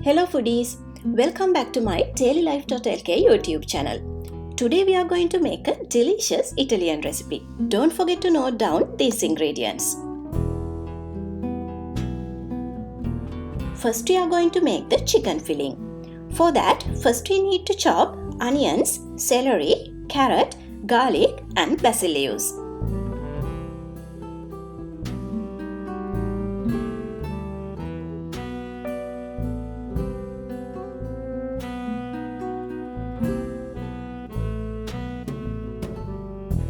Hello foodies, welcome back to my dailylife.lk YouTube channel. Today we are going to make a delicious Italian recipe. Don't forget to note down these ingredients. First we are going to make the chicken filling. For that, first we need to chop onions, celery, carrot, garlic and basil leaves.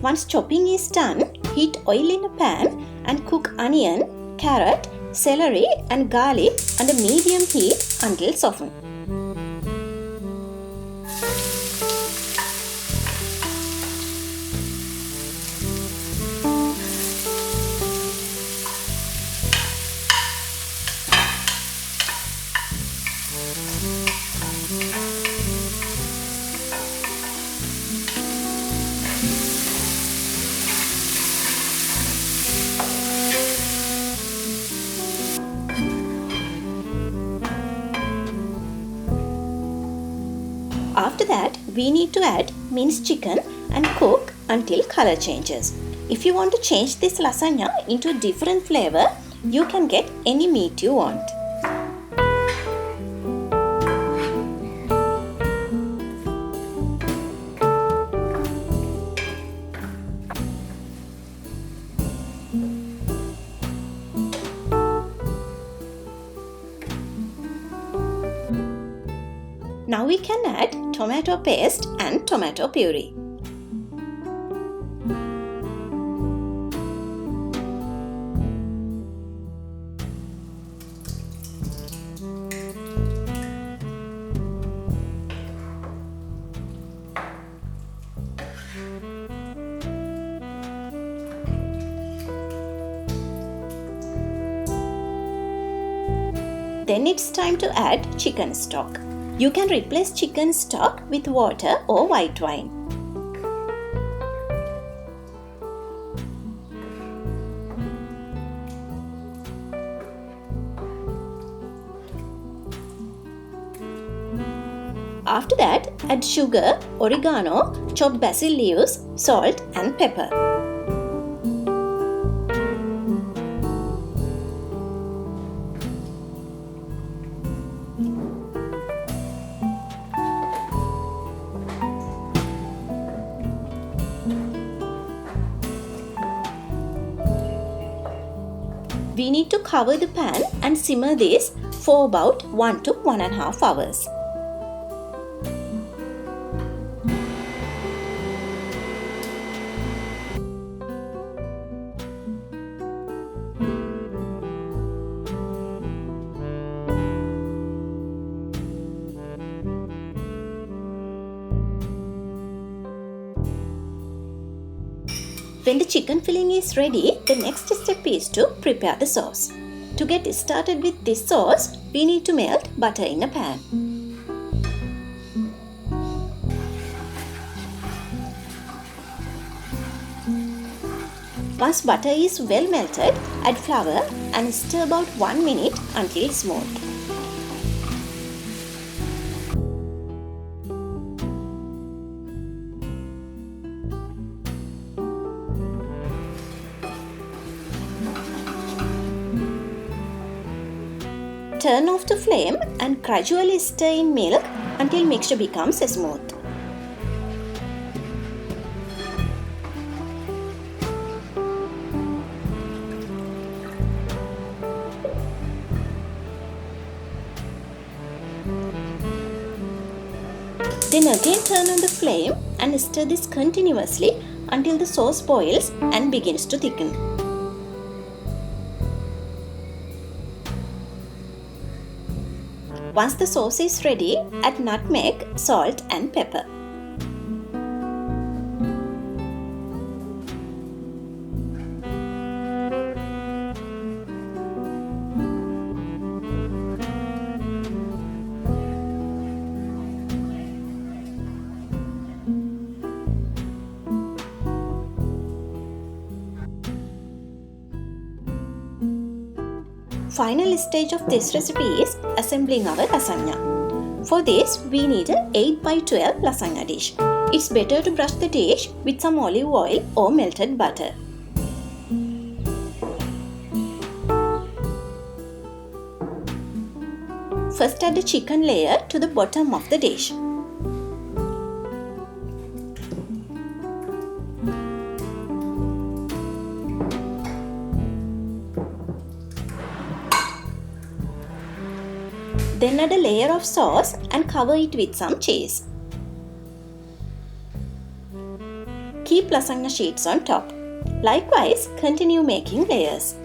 Once chopping is done, heat oil in a pan and cook onion, carrot, celery and garlic under medium heat until softened. After that, we need to add minced chicken and cook until color changes. If you want to change this lasagna into a different flavor, you can get any meat you want. Now we can add tomato paste and tomato puree. Then it's time to add chicken stock. You can replace chicken stock with water or white wine. After that, add sugar, oregano, chopped basil leaves, salt and pepper. We need to cover the pan and simmer this for about 1 to 1.5 hours. When the chicken filling is ready, the next step is to prepare the sauce. To get started with this sauce, we need to melt butter in a pan. Once butter is well melted, add flour and stir about 1 minute until smooth. Turn off the flame and gradually stir in milk until mixture becomes smooth. Then again turn on the flame and stir this continuously until the sauce boils and begins to thicken. Once the sauce is ready, add nutmeg, salt and pepper. Final stage of this recipe is assembling our lasagna. For this, we need a 8 by 12 lasagna dish. It's better to brush the dish with some olive oil or melted butter. First add the chicken layer to the bottom of the dish. Then add a layer of sauce and cover it with some cheese. Keep lasagna sheets on top. Likewise, continue making layers.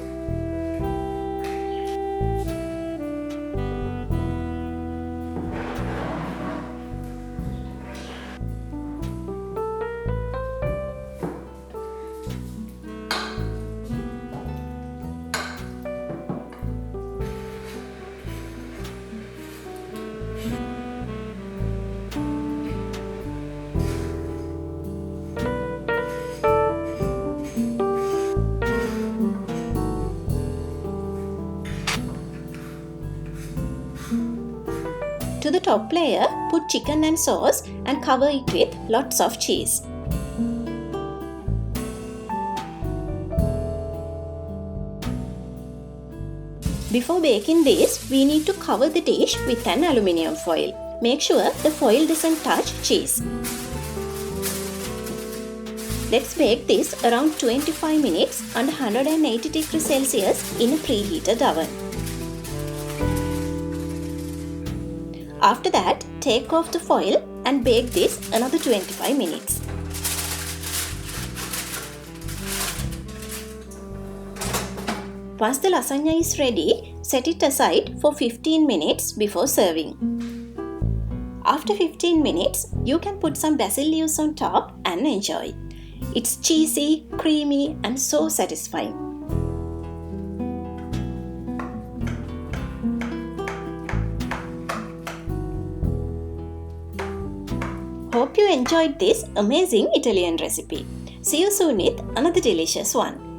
To the top layer, put chicken and sauce and cover it with lots of cheese. Before baking this, we need to cover the dish with an aluminium foil. Make sure the foil doesn't touch cheese. Let's bake this around 25 minutes under 180 degrees Celsius in a preheated oven. After that, take off the foil and bake this another 25 minutes. Once the lasagna is ready, set it aside for 15 minutes before serving. After 15 minutes, you can put some basil leaves on top and enjoy. It's cheesy, creamy, and so satisfying. Hope you enjoyed this amazing Italian recipe. See you soon with another delicious one.